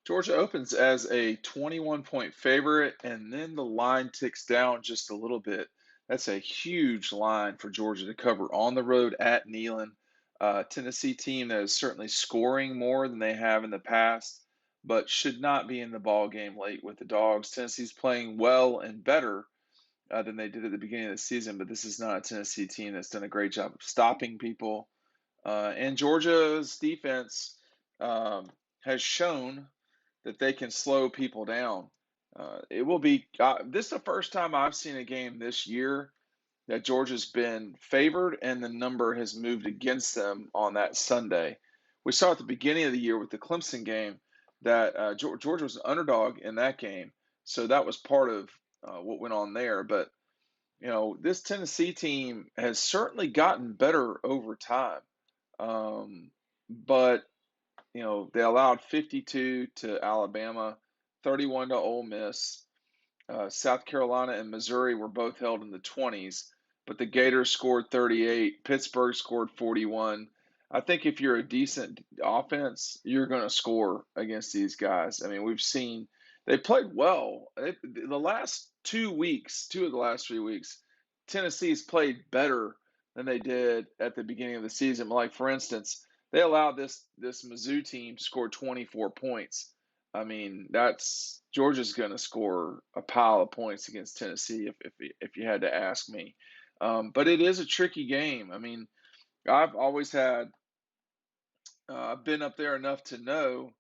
Georgia opens as a 21-point favorite, and then the line ticks down just a little bit. That's a huge line for Georgia to cover on the road at Neyland. Tennessee team that is certainly scoring more than they have in the past, but should not be in the ball game late with the Dogs. Tennessee's playing well and better than they did at the beginning of the season, but this is not a Tennessee team that's done a great job of stopping people. And Georgia's defense has shown that they can slow people down. It will be this is the first time I've seen a game this year that Georgia's been favored and the number has moved against them on that Sunday. We saw at the beginning of the year with the Clemson game that Georgia was an underdog in that game, so that was part of what went on there. But this Tennessee team has certainly gotten better over time. But they allowed 52 to Alabama, 31 to Ole Miss. South Carolina and Missouri were both held in the 20s, but the Gators scored 38. Pittsburgh scored 41. I think if you're a decent offense, you're going to score against these guys. I mean, we've seen they played well. The last 2 weeks, 2 of the last 3 weeks, Tennessee's played better than they did at the beginning of the season. Like, for instance, they allowed this Mizzou team to score 24 points. I mean, that's Georgia's going to score a pile of points against Tennessee if you had to ask me. But it is a tricky game. I mean, I've always had I've been up there enough to know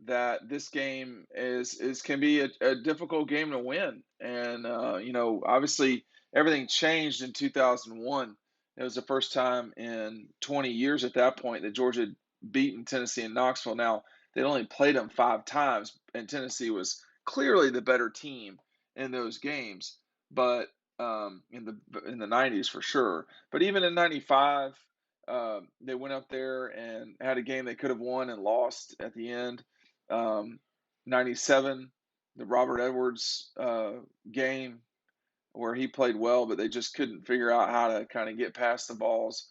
that this game is can be a difficult game to win. And obviously everything changed in 2001. It was the first time in 20 years at that point that Georgia had beaten Tennessee in Knoxville. Now they'd only played them 5 times, and Tennessee was clearly the better team in those games. But in the 90s for sure. But even in 95, they went up there and had a game they could have won and lost at the end. um, 97, the Robert Edwards game where he played well, but they just couldn't figure out how to kind of get past the balls.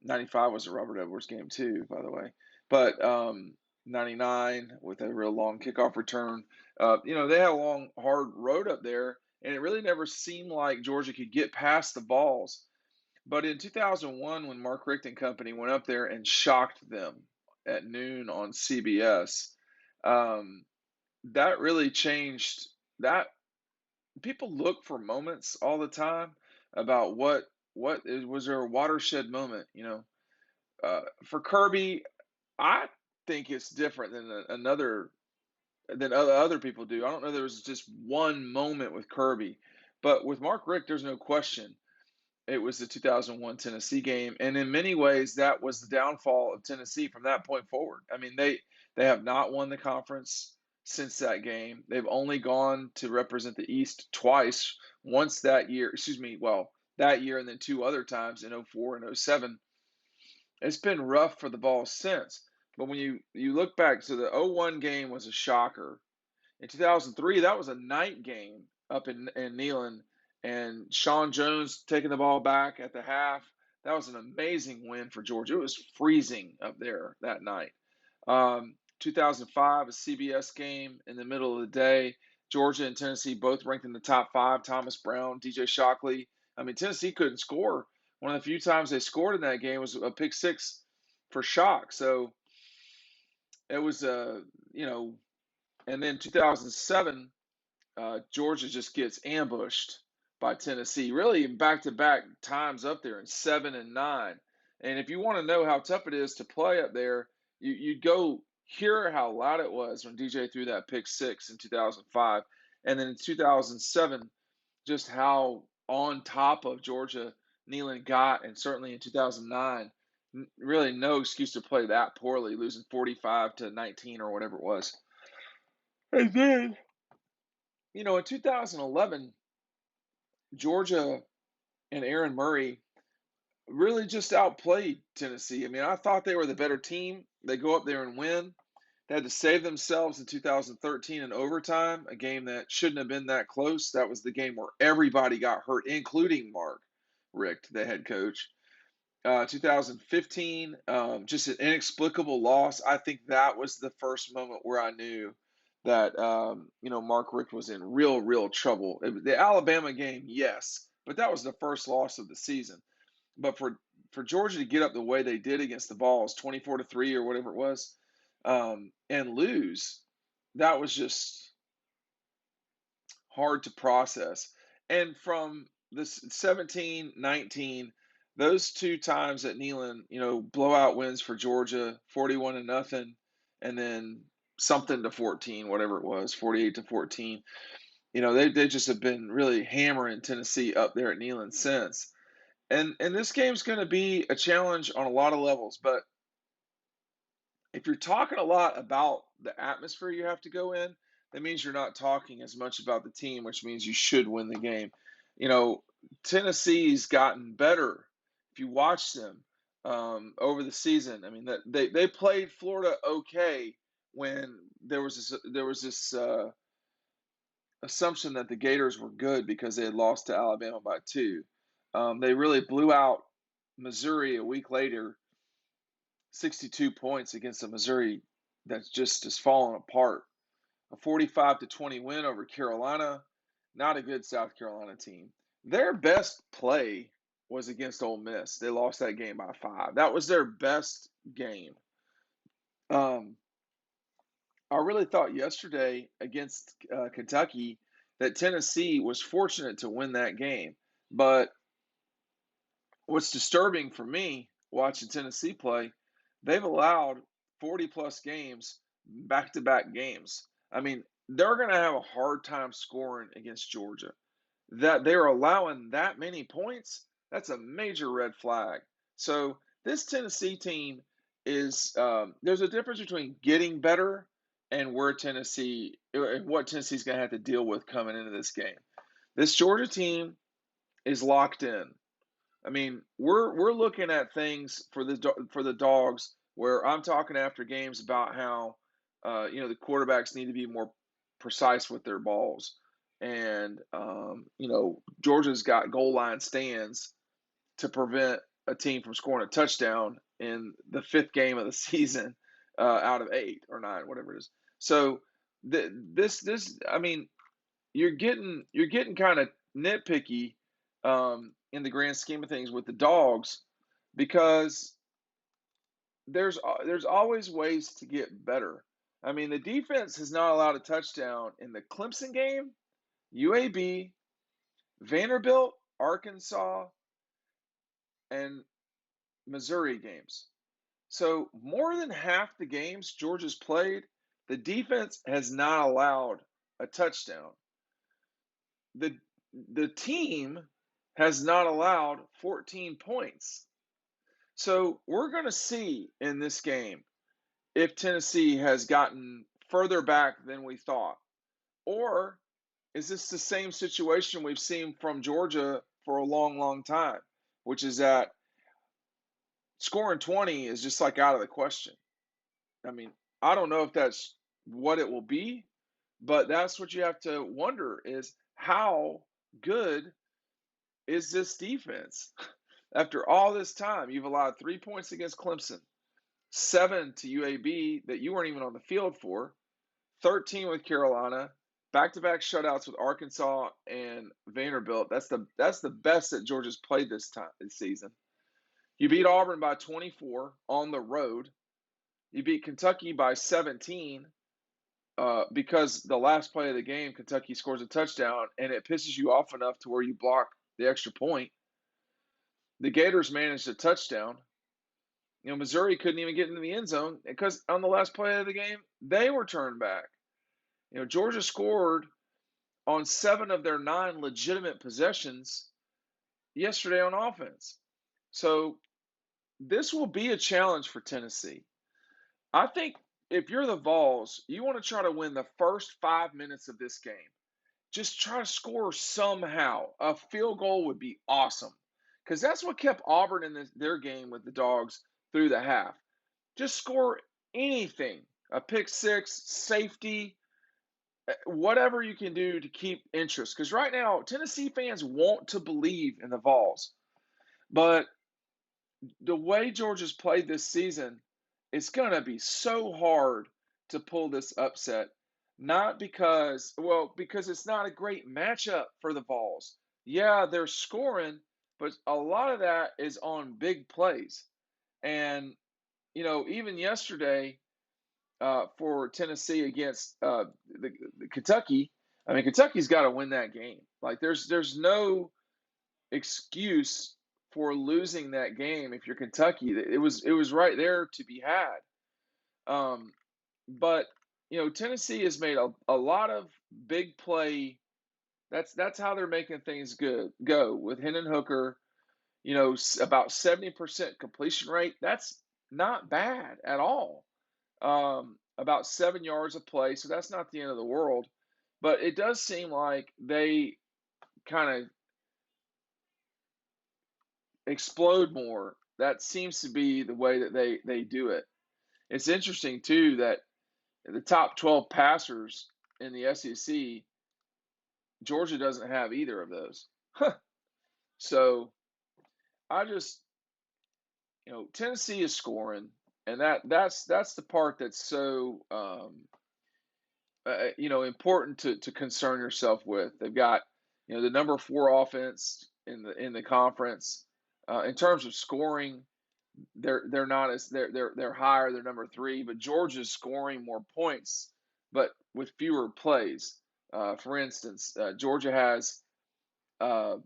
95 was a Robert Edwards game too, by the way. But 99 with a real long kickoff return. They had a long, hard road up there, and it really never seemed like Georgia could get past the balls. But in 2001, when Mark Richt and company went up there and shocked them at noon on CBS, um, that really changed that. People look for moments all the time about was there a watershed moment. For Kirby, I think it's different than another than other people do. I don't know there was just one moment with Kirby, but with Mark Richt, there's no question it was the 2001 Tennessee game, and in many ways, that was the downfall of Tennessee from that point forward. I mean, they have not won the conference since that game. They've only gone to represent the East twice. Once that year, excuse me, well, that year and then two other times in '04 and '07. It's been rough for the Vols since. But when you look back, so the '01 game was a shocker. In 2003, that was a night game up in Neyland, and Sean Jones taking the ball back at the half. That was an amazing win for Georgia. It was freezing up there that night. 2005, a CBS game in the middle of the day. Georgia and Tennessee both ranked in the top five. Thomas Brown, DJ Shockley. I mean, Tennessee couldn't score. One of the few times they scored in that game was a pick six for Shock. So it was and then 2007, Georgia just gets ambushed by Tennessee, really in back-to-back times up there in 7 and 9. And if you want to know how tough it is to play up there, you'd go hear how loud it was when DJ threw that pick six in 2005, and then in 2007, just how on top of Georgia Neyland got, and certainly in 2009, really no excuse to play that poorly, losing 45-19 or whatever it was. And then, in 2011, Georgia and Aaron Murray really just outplayed Tennessee. I mean, I thought they were the better team. They go up there and win. They had to save themselves in 2013 in overtime, a game that shouldn't have been that close. That was the game where everybody got hurt, including Mark Richt, the head coach. 2015, just an inexplicable loss. I think that was the first moment where I knew that Mark Richt was in real trouble. The Alabama game, yes, but that was the first loss of the season. But for Georgia to get up the way they did against the Vols, 24-3 or whatever it was, and lose, that was just hard to process. And from this 17-19, those two times at Neyland, blowout wins for Georgia, 41-0, and then something to 14, whatever it was, 48-14. They just have been really hammering Tennessee up there at Neyland since. And this game's going to be a challenge on a lot of levels, but if you're talking a lot about the atmosphere you have to go in, that means you're not talking as much about the team, which means you should win the game. You know, Tennessee's gotten better. If you watch them over the season, I mean, they played Florida okay when there was this assumption that the Gators were good because they had lost to Alabama by 2. They really blew out Missouri a week later, 62 points against a Missouri that's just fallen apart. A 45-20 win over Carolina, not a good South Carolina team. Their best play was against Ole Miss. They lost that game by 5. That was their best game. Um, I really thought yesterday against Kentucky that Tennessee was fortunate to win that game. But what's disturbing for me watching Tennessee play, they've allowed 40 plus games, back to back games. I mean, they're going to have a hard time scoring against Georgia. That they're allowing that many points, that's a major red flag. So, this Tennessee team there's a difference between getting better and what Tennessee's going to have to deal with coming into this game. This Georgia team is locked in. I mean, we're looking at things for the Dogs where I'm talking after games about how the quarterbacks need to be more precise with their balls, and Georgia's got goal line stands to prevent a team from scoring a touchdown in the 5th game of the season out of 8 or 9, whatever it is. So this I mean, you're getting kind of nitpicky in the grand scheme of things with the Dogs because there's always ways to get better. I mean, the defense has not allowed a touchdown in the Clemson game, UAB, Vanderbilt, Arkansas, and Missouri games. So more than half the games Georgia's played, the defense has not allowed a touchdown. The team has not allowed 14 points. So we're going to see in this game if Tennessee has gotten further back than we thought. Or is this the same situation we've seen from Georgia for a long time, which is that scoring 20 is just like out of the question. I mean, I don't know if that's what it will be, but that's what you have to wonder is how good is this defense? After all this time, you've allowed 3 points against Clemson, 7 to UAB that you weren't even on the field for, 13 with Carolina, back-to-back shutouts with Arkansas and Vanderbilt. That's the best that Georgia's played this season. You beat Auburn by 24 on the road. You beat Kentucky by 17 because the last play of the game, Kentucky scores a touchdown, and it pisses you off enough to where you block the extra point. The Gators managed a touchdown. Missouri couldn't even get into the end zone because on the last play of the game, they were turned back. Georgia scored on 7 of their 9 legitimate possessions yesterday on offense. So this will be a challenge for Tennessee. I think if you're the Vols, you want to try to win the first 5 minutes of this game. Just try to score somehow. A field goal would be awesome because that's what kept Auburn in their game with the Dogs through the half. Just score anything. A pick six, safety, whatever you can do to keep interest. Because right now, Tennessee fans want to believe in the Vols. But the way Georgia's played this season, it's going to be so hard to pull this upset. Not because, well, because it's not a great matchup for the Vols. Yeah, they're scoring, but a lot of that is on big plays. And, even yesterday, for Tennessee against the Kentucky, I mean, Kentucky's got to win that game. Like, there's no excuse for losing that game if you're Kentucky. It was right there to be had. Um, but Tennessee has made a lot of big play. That's how they're making things go with Hendon Hooker. About 70% completion rate. That's not bad at all. About 7 yards of play, so that's not the end of the world. But it does seem like they kind of explode more. That seems to be the way that they do it. It's interesting too that the top 12 passers in the SEC, Georgia doesn't have either of those. So I just, Tennessee is scoring, and that's the part that's so important to concern yourself with. They've got the number 4 offense in the conference. In terms of scoring, they're not as they're higher. They're number 3, but Georgia's scoring more points, but with fewer plays. For instance, Georgia has uh,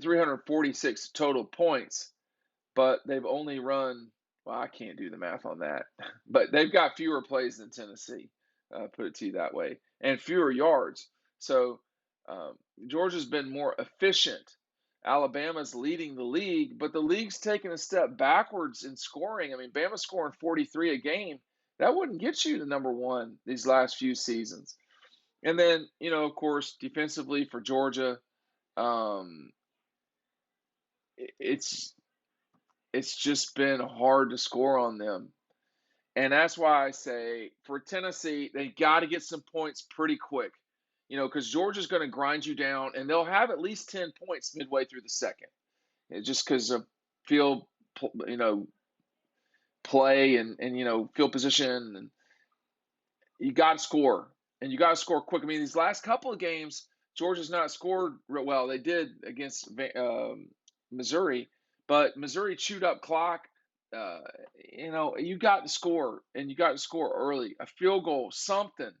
346 total points, but they've only run. Well, I can't do the math on that, but they've got fewer plays than Tennessee. Put it to you that way, and fewer yards. So um, Georgia's been more efficient. Alabama's leading the league, but the league's taken a step backwards in scoring. I mean, Bama's scoring 43 a game. That wouldn't get you to number 1 these last few seasons. And then, of course, defensively for Georgia, um, it's it's just been hard to score on them. And that's why I say for Tennessee, they got to get some points pretty quick, because Georgia's going to grind you down, and they'll have at least 10 points midway through the second, just because of field, play and field position, and you got to score, and you got to score quick. I mean, these last couple of games, Georgia's not scored real well. They did against Missouri, but Missouri chewed up clock. Uh, you got to score, and you got to score early, a field goal, something.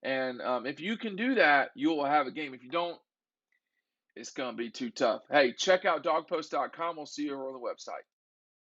And if you can do that, you will have a game. If you don't, it's going to be too tough. Hey, check out dogpost.com. We'll see you over on the website.